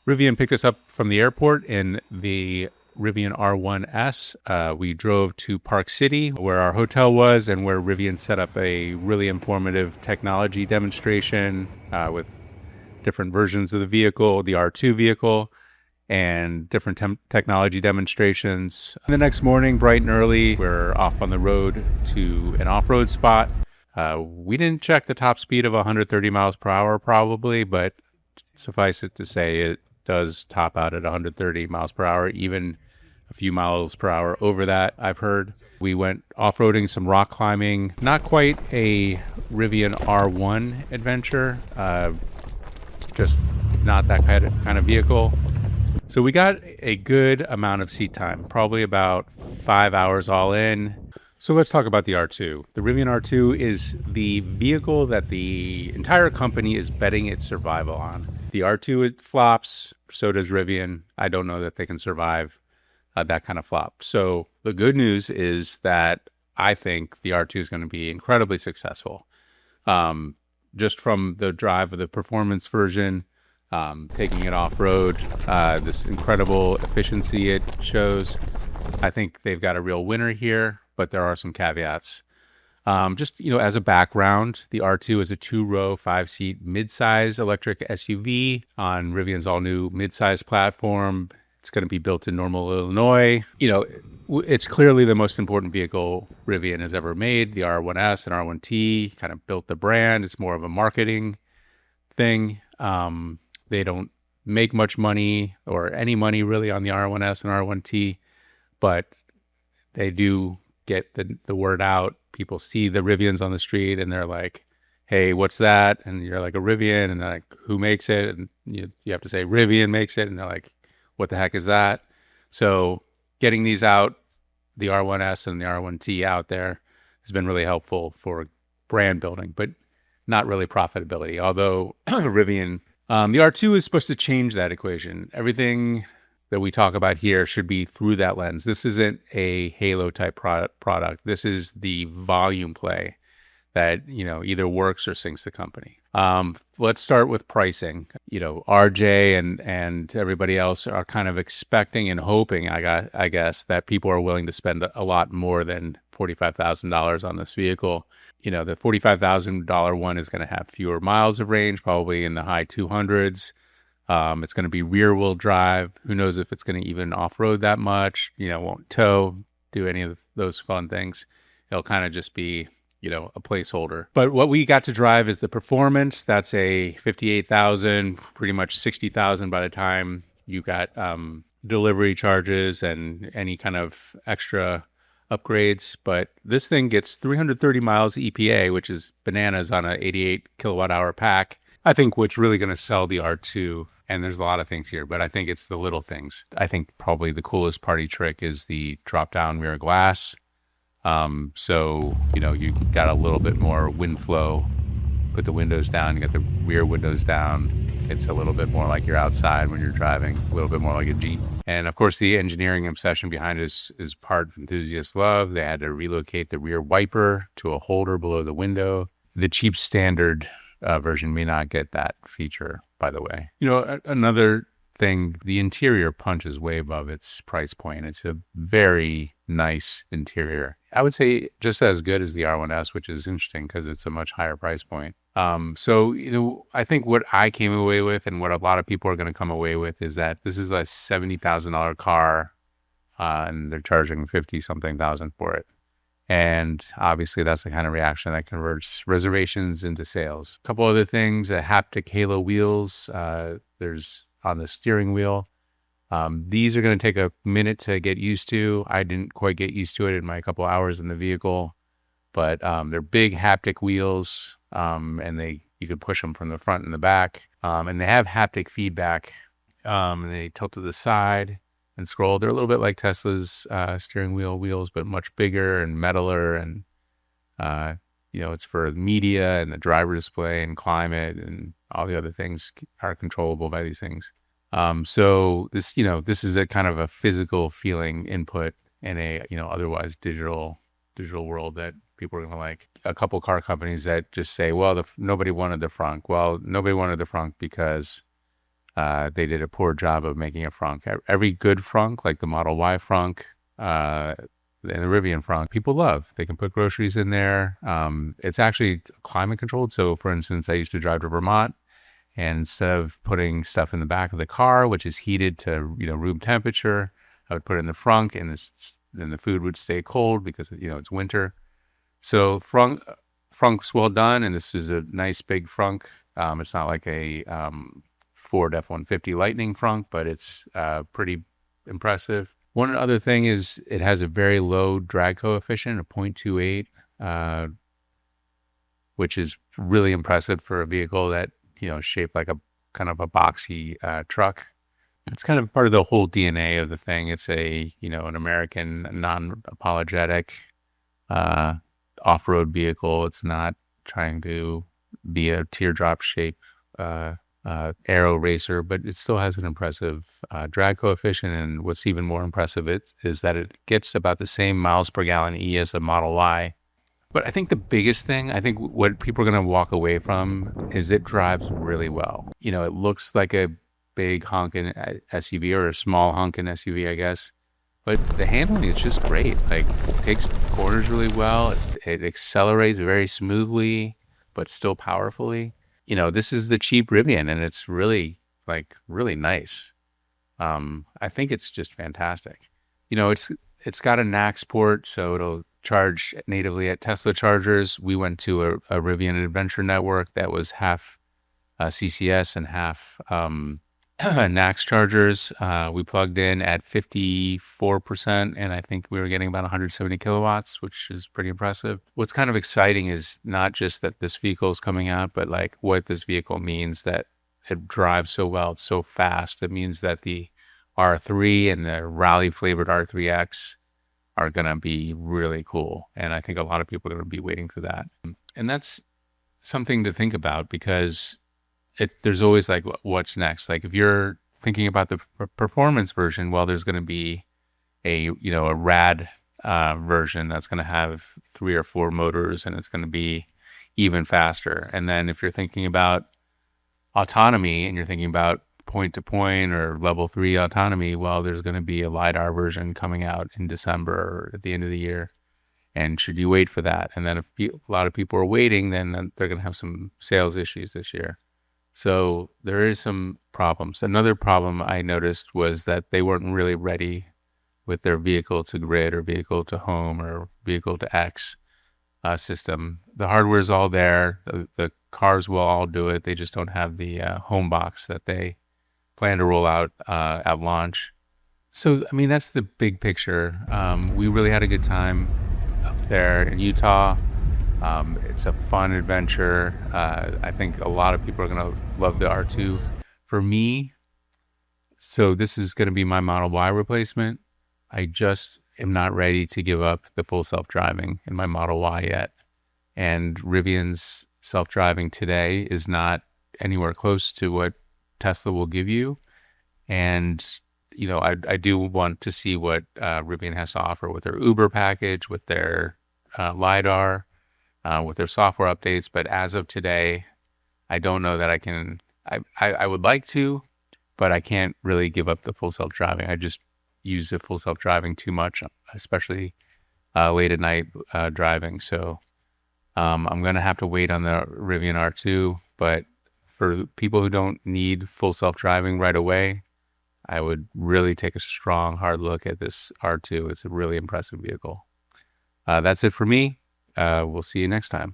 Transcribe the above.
Rivian picked us up from the airport in the Rivian R1S. We drove to Park City, where our hotel was, and where Rivian set up a really informative technology demonstration with different versions of the vehicle, the R2 vehicle, and different technology demonstrations. And the next morning, bright and early, we're off on the road to an off-road spot. We didn't check the top speed of 130 miles per hour probably, but suffice it to say it does top out at 130 miles per hour, even a few miles per hour over that, I've heard. We went off-roading, some rock climbing, not quite a Rivian R1 adventure, just not that kind of vehicle. So we got a good amount of seat time, probably about 5 hours all in. So let's talk about the R2. The Rivian R2 is the vehicle that the entire company is betting its survival on. The R2, it flops, so does Rivian. I don't know that they can survive that kind of flop. So the good news is that I think the R2 is going to be incredibly successful. Just from the drive of the performance version, taking it off-road, this incredible efficiency it shows. I think they've got a real winner here, but there are some caveats. Just, as a background, the R2 is a 2-row, 5-seat mid-size electric SUV on Rivian's all-new mid-size platform. It's going to be built in Normal, Illinois. It's clearly the most important vehicle Rivian has ever made. The R1S and R1T kind of built the brand. It's more of a marketing thing. They don't make much money or any money really on the R1S and R1T, but they do get the word out. People see the Rivians on the street and they're like, hey, what's that? And you're like, a Rivian. And they're like, who makes it? And you have to say Rivian makes it. And they're like, what the heck is that? So getting these out, the R1S and the R1T out there has been really helpful for brand building, but not really profitability. Although Rivian, the R2 is supposed to change that equation. Everything that we talk about here should be through that lens. This isn't a Halo type product. This is the volume play that, either works or sinks the company. Let's start with pricing. RJ and everybody else are kind of expecting and hoping, I guess, that people are willing to spend a lot more than $45,000 on this vehicle. The $45,000 one is going to have fewer miles of range, probably in the high 200s. It's going to be rear wheel drive. Who knows if it's going to even off-road that much, won't tow, do any of those fun things. It'll kind of just be, a placeholder. But what we got to drive is the Performance. That's a 58,000, pretty much 60,000 by the time you got delivery charges and any kind of extra upgrades. But this thing gets 330 miles EPA, which is bananas on an 88 kilowatt hour pack. I think what's really going to sell the R2, and there's a lot of things here, but I think it's the little things. I think probably the coolest party trick is the drop down rear glass. So, you got a little bit more wind flow, put the windows down, you got the rear windows down. It's a little bit more like you're outside when you're driving, a little bit more like a Jeep. And of course, the engineering obsession behind it is part enthusiast love. They had to relocate the rear wiper to a holder below the window. The cheap standard version may not get that feature, by the way. Another thing, the interior punches way above its price point. It's a very nice interior. I would say just as good as the R1S, which is interesting because it's a much higher price point. So, I think what I came away with and what a lot of people are going to come away with is that this is a $70,000 car and they're charging 50-something thousand for it. And obviously that's the kind of reaction that converts reservations into sales. A couple other things, haptic Halo wheels. There's on the steering wheel. These are going to take a minute to get used to. I didn't quite get used to it in my couple hours in the vehicle, but they're big haptic wheels, and you can push them from the front and the back. And they have haptic feedback, and they tilt to the side and scroll. They're a little bit like Tesla's steering wheel wheels, but much bigger and metaler. And, it's for media and the driver display and climate and all the other things are controllable by these things. So this is a kind of a physical feeling input in a, otherwise digital world that people are going to like. A couple car companies that just say, well, nobody wanted the frunk. Well, nobody wanted the frunk because they did a poor job of making a frunk. Every good frunk, like the Model Y frunk, and the Rivian frunk, people love. They can put groceries in there. It's actually climate controlled. So for instance, I used to drive to Vermont, and instead of putting stuff in the back of the car, which is heated to room temperature, I would put it in the frunk, and then the food would stay cold because it's winter. So frunk's well done, and this is a nice big frunk. It's not like a Ford F-150 Lightning frunk, but it's pretty impressive. One other thing is it has a very low drag coefficient of 0.28, which is really impressive for a vehicle that shaped like a kind of a boxy truck. It's kind of part of the whole DNA of the thing. It's an American non-apologetic off-road vehicle. It's not trying to be a teardrop shape aero racer, but it still has an impressive drag coefficient. And what's even more impressive is that it gets about the same miles per gallon E as a Model Y. But I think the biggest thing, I think what people are going to walk away from is it drives really well. It looks like a big honking SUV or a small honking SUV, I guess. But the handling is just great. Like, it takes corners really well. It accelerates very smoothly, but still powerfully. This is the cheap Rivian, and it's really nice. I think it's just fantastic. It's got a NACS port, so it'll charge natively at Tesla chargers. We went to a Rivian Adventure Network that was half CCS and half NACS chargers. We plugged in at 54%, and I think we were getting about 170 kilowatts, which is pretty impressive. What's kind of exciting is not just that this vehicle is coming out, but like what this vehicle means, that it drives so well, it's so fast. It means that the R3 and the rally flavored R3X are going to be really cool. And I think a lot of people are going to be waiting for that. And that's something to think about, because there's always like, what's next? Like, if you're thinking about the performance version, well, there's going to be a rad version that's going to have 3 or 4 motors, and it's going to be even faster. And then if you're thinking about autonomy and you're thinking about point to point or level 3 autonomy, well, there's going to be a LiDAR version coming out in December or at the end of the year. And should you wait for that? And then if a lot of people are waiting, then they're going to have some sales issues this year. So there is some problems. Another problem I noticed was that they weren't really ready with their vehicle to grid or vehicle to home or vehicle to X system. The hardware is all there. The cars will all do it. They just don't have the home box that they plan to roll out at launch. So, I mean, that's the big picture. We really had a good time up there in Utah. It's a fun adventure. I think a lot of people are going to love the R2. For me, so this is going to be my Model Y replacement. I just am not ready to give up the full self-driving in my Model Y yet. And Rivian's self-driving today is not anywhere close to what Tesla will give you. And, I do want to see what Rivian has to offer with their Uber package, with their LiDAR, with their software updates. But as of today, I don't know that I can. I would like to, but I can't really give up the full self-driving. I just use the full self-driving too much, especially late at night driving. So I'm going to have to wait on the Rivian R2. But for people who don't need full self-driving right away, I would really take a strong, hard look at this R2. It's a really impressive vehicle. That's it for me. We'll see you next time.